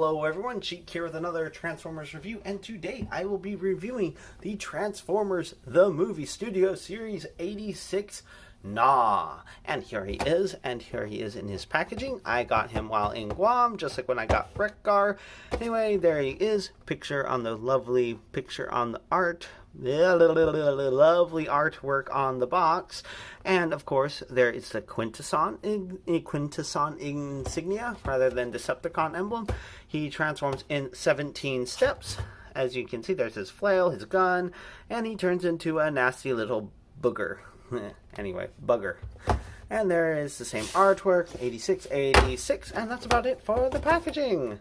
Hello everyone, Sheek here with another Transformers review, and today I will be reviewing the Transformers The Movie Studio Series 86 Gnaw. And here he is in his packaging. I got him while in Guam, just like when I got Wreck-Gar. Anyway, there he is. Picture on the lovely picture on the art. Lovely artwork on the box. And of course, there is the Quintesson insignia rather than Decepticon emblem. He transforms in 17 steps. As you can see, there's his flail, his gun, and he turns into a nasty little booger. Anyway, bugger. And there is the same artwork, 86, and that's about it for the packaging.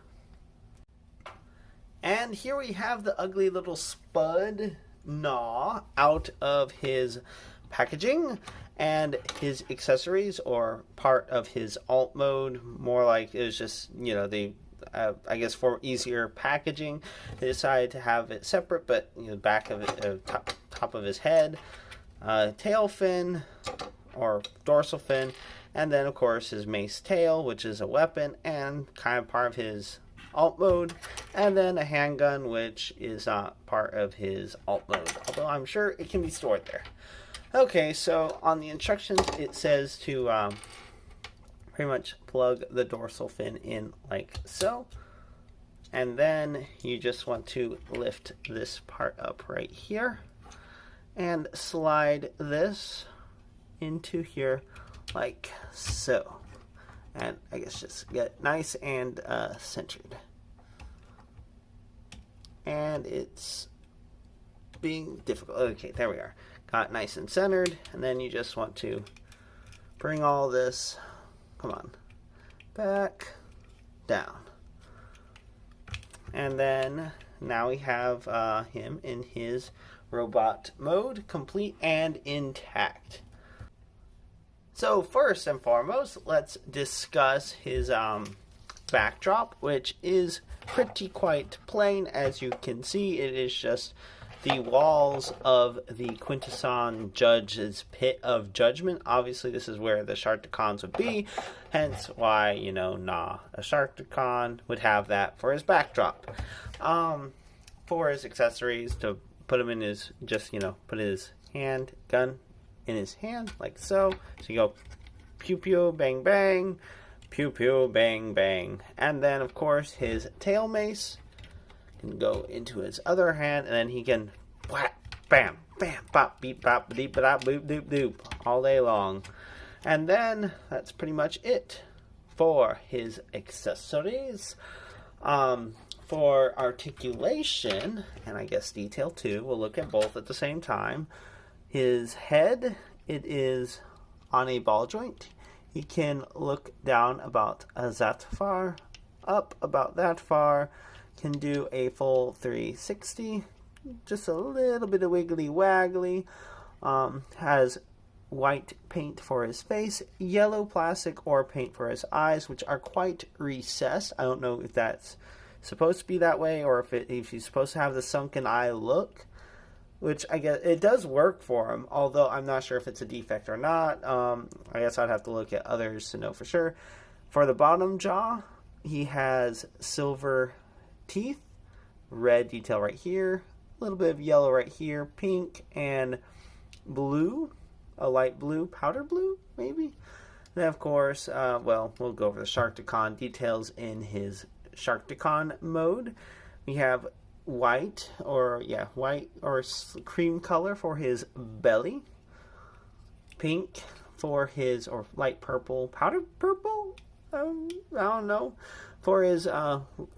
And here we have the ugly little Spud Gnaw out of his packaging, and his accessories, or part of his alt mode, more like it was just, you know, the I guess for easier packaging, they decided to have it separate, but you know, back of it, top of his head, tail fin or dorsal fin, and then of course his mace tail, which is a weapon and kind of part of his alt mode, and then a handgun, which is not part of his alt mode, although I'm sure it can be stored there. Okay, so on the instructions it says to pretty much plug the dorsal fin in like so, and then you just want to lift this part up right here and slide this into here like so, and I guess just get nice and centered. And it's being difficult. Okay, there we are. Got nice and centered, and then you just want to bring all this, come on, back, down. And then now we have him in his robot mode, complete and intact. So first and foremost, let's discuss his backdrop, which is pretty quite plain. As you can see, it is just the walls of the Quintesson Judge's Pit of Judgment. Obviously, this is where the Sharkticons would be, hence why, you know, a Sharkticon would have that for his backdrop. For his accessories, to put him in his, just, you know, put his gun in his hand, like so. So you go pew pew, bang bang, pew pew, bang bang. And then, of course, his tail mace can go into his other hand, and then he can whap, bam, bam, bop, beep, bop, deep, bop, boop, doop, doop, all day long. And then that's pretty much it for his accessories. For articulation, and I guess detail too, we'll look at both at the same time. His head, it is on a ball joint. He can look down about that far, up about that far, can do a full 360, just a little bit of wiggly waggly, has white paint for his face, yellow plastic or paint for his eyes, which are quite recessed. I don't know if that's supposed to be that way, or if he's supposed to have the sunken eye look, which I guess it does work for him, although I'm not sure if it's a defect or not. I guess I'd have to look at others to know for sure. For the bottom jaw, he has silver teeth, red detail right here, a little bit of yellow right here, pink and blue, a light blue, powder blue maybe. Then of course, well, we'll go over the Sharkticon details in his Sharkticon mode. We have white or cream color for his belly, pink for his, or light purple, powder purple, I don't know, for his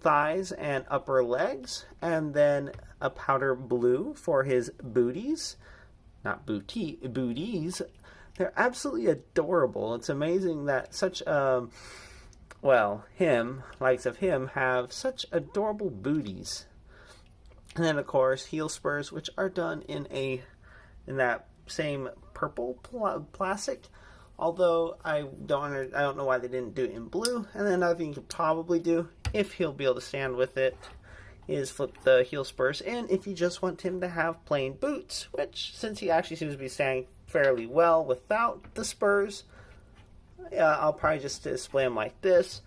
thighs and upper legs, and then a powder blue for his booties, not booties. They're absolutely adorable. It's amazing that such likes of him have such adorable booties. And then of course heel spurs, which are done in that same purple plastic. Although I don't know why they didn't do it in blue. And then another thing you could probably do, if he'll be able to stand with it, is flip the heel spurs in if you just want him to have plain boots, which, since he actually seems to be standing fairly well without the spurs, I'll probably just display them like this.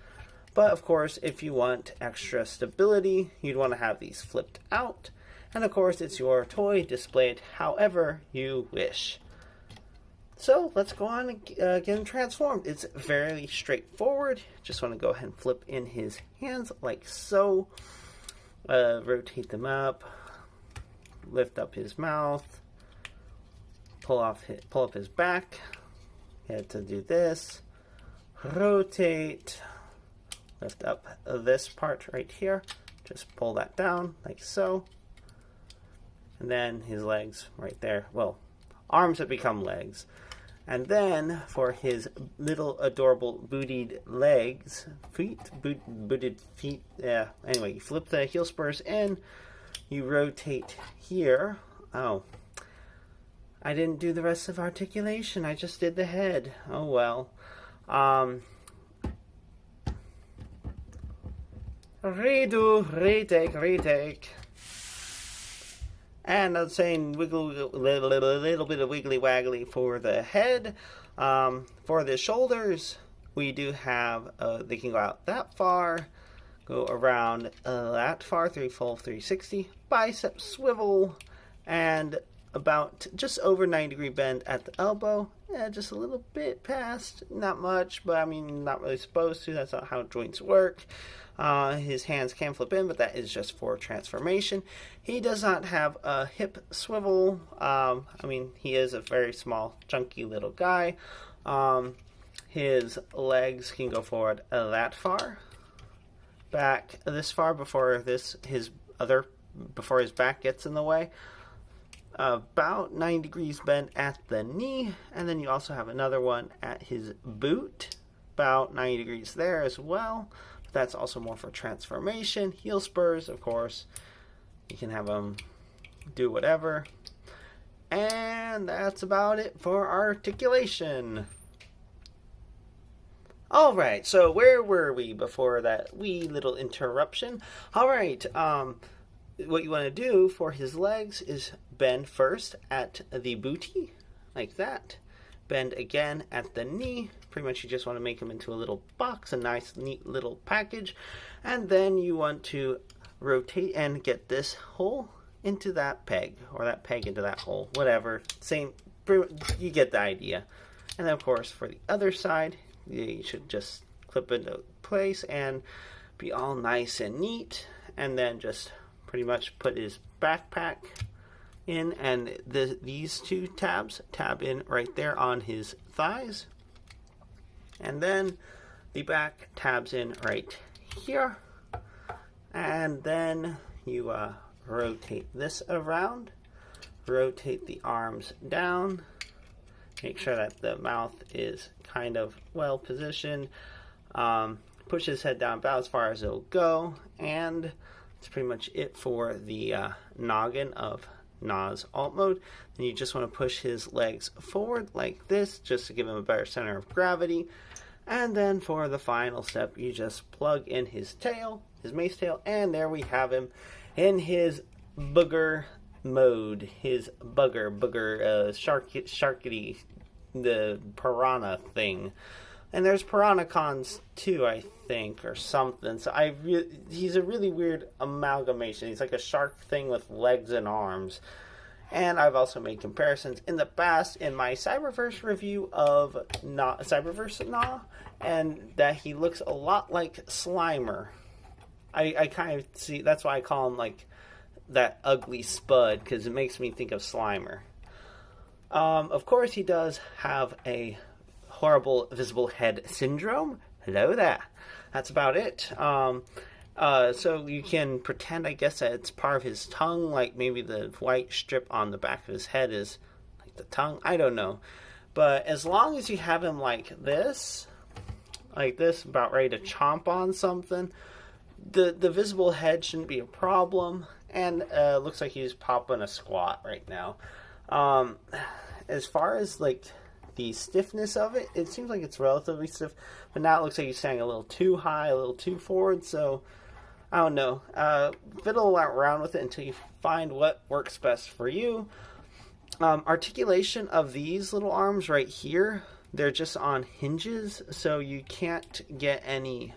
But of course, if you want extra stability, you'd want to have these flipped out. And of course, it's your toy, display it however you wish. So let's go on and get him transformed. It's very straightforward. Just want to go ahead and flip in his hands like so. Rotate them up. Lift up his mouth. Pull up his back. Had to do this. Rotate. Lift up this part right here. Just pull that down like so. And then his legs right there. Well, arms have become legs. And then for his little adorable bootied legs, booted feet. Yeah. Anyway, you flip the heel spurs in. You rotate here. Oh, I didn't do the rest of articulation. I just did the head. Oh well. Redo, retake. And I'm saying wiggle, little bit of wiggly waggly for the head. For the shoulders, we do have, they can go out that far, go around that far, full 360, bicep swivel, and about just over 90-degree bend at the elbow. Yeah, just a little bit past, not much, but I mean, not really supposed to. That's not how joints work. His hands can flip in, but that is just for transformation. He does not have a hip swivel. I mean, he is a very small, chunky little guy. His legs can go forward that far, back this far before his back gets in the way. About 9 degrees bend at the knee, and then you also have another one at his boot, about 90 degrees there as well. But that's also more for transformation. Heel spurs, of course, you can have them do whatever. And that's about it for articulation. Alright, so where were we before that wee little interruption? Alright, what you want to do for his legs is bend first at the booty, like that. Bend again at the knee. Pretty much you just want to make him into a little box, a nice, neat little package. And then you want to rotate and get this hole into that peg, or that peg into that hole, whatever. Same, you get the idea. And then, of course, for the other side, you should just clip into place and be all nice and neat. And then just pretty much put his backpack in, and these two tabs tab in right there on his thighs, and then the back tabs in right here, and then you rotate this around, rotate the arms down, make sure that the mouth is kind of well positioned, push his head down about as far as it'll go, and that's pretty much it for the noggin of Gnaw's alt mode. Then you just want to push his legs forward like this, just to give him a better center of gravity. And then for the final step, you just plug in his tail, his mace tail, and there we have him in his booger mode, his booger sharkity, the piranha thing. And there's Piranhacons too, I think, or something. So he's a really weird amalgamation. He's like a shark thing with legs and arms. And I've also made comparisons in the past in my Cyberverse review of Cyberverse Gnaw, and that he looks a lot like Slimer. I kind of see, that's why I call him like that ugly spud, because it makes me think of Slimer. Of course, he does have a horrible visible head syndrome. Hello there. That's about it. So you can pretend, I guess, that it's part of his tongue, like maybe the white strip on the back of his head is like the tongue. I don't know. But as long as you have him like this, about ready to chomp on something, the visible head shouldn't be a problem. And looks like he's popping a squat right now. As far as like the stiffness of it, it seems like it's relatively stiff, but now it looks like he's standing a little too high, a little too forward, so I don't know. Fiddle around with it until you find what works best for you. Articulation of these little arms right here, they're just on hinges, so you can't get any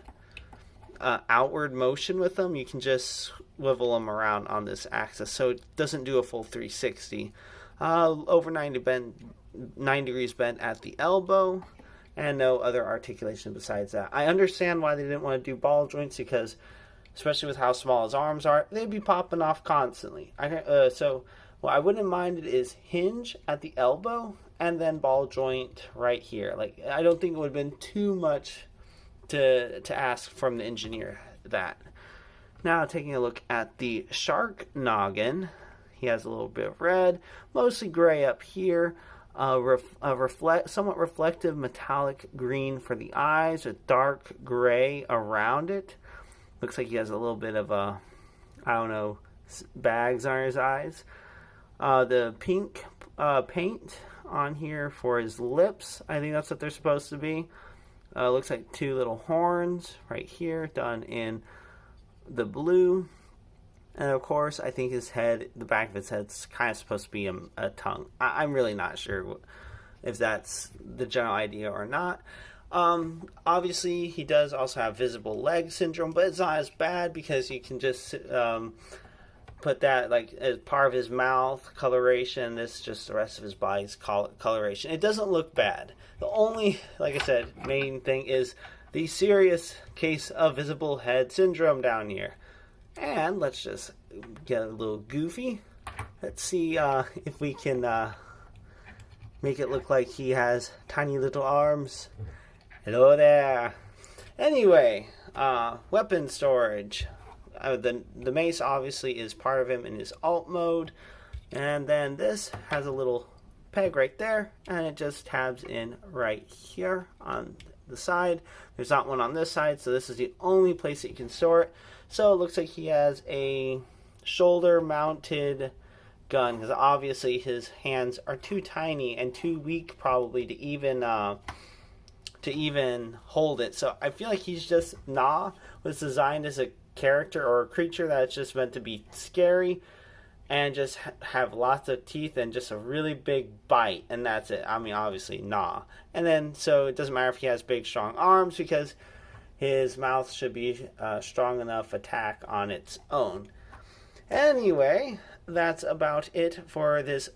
outward motion with them. You can just swivel them around on this axis, so it doesn't do a full 360. Over 90 degrees bent at the elbow, and no other articulation besides that. I understand why they didn't want to do ball joints, because especially with how small his arms are, they'd be popping off constantly. So what I wouldn't mind it is hinge at the elbow and then ball joint right here. Like, I don't think it would have been too much to ask from the engineer that. Now taking a look at the shark noggin, he has a little bit of red, mostly gray up here, somewhat reflective metallic green for the eyes, with dark gray around it. Looks like he has a little bit of a, I don't know, bags on his eyes. The pink paint on here for his lips, I think that's what they're supposed to be. Looks like two little horns right here done in the blue. And of course, I think his head, the back of his head's kind of supposed to be a tongue. I'm really not sure if that's the general idea or not. Obviously, he does also have visible leg syndrome, but it's not as bad because you can just put that like as part of his mouth coloration. This is just the rest of his body's coloration. It doesn't look bad. The only, like I said, main thing is the serious case of visible head syndrome down here. And let's just get a little goofy. Let's see if we can make it look like he has tiny little arms. Hello there. Anyway, weapon storage. The mace obviously is part of him in his alt mode. And then this has a little peg right there, and it just tabs in right here on the side. There's not one on this side, so this is the only place that you can store it. So it looks like he has a shoulder mounted gun, because obviously his hands are too tiny and too weak probably to even hold it. So I feel like he's just Gnaw was designed as a character or a creature that's just meant to be scary and just have lots of teeth and just a really big bite, and that's it. I mean, obviously Gnaw. And then so it doesn't matter if he has big strong arms, because his mouth should be strong enough attack on its own. Anyway, that's about it for this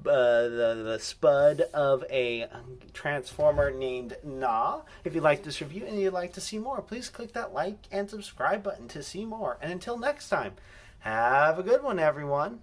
the spud of a transformer named Gnaw. If you like this review and you'd like to see more, please click that like and subscribe button to see more. And until next time, have a good one, everyone.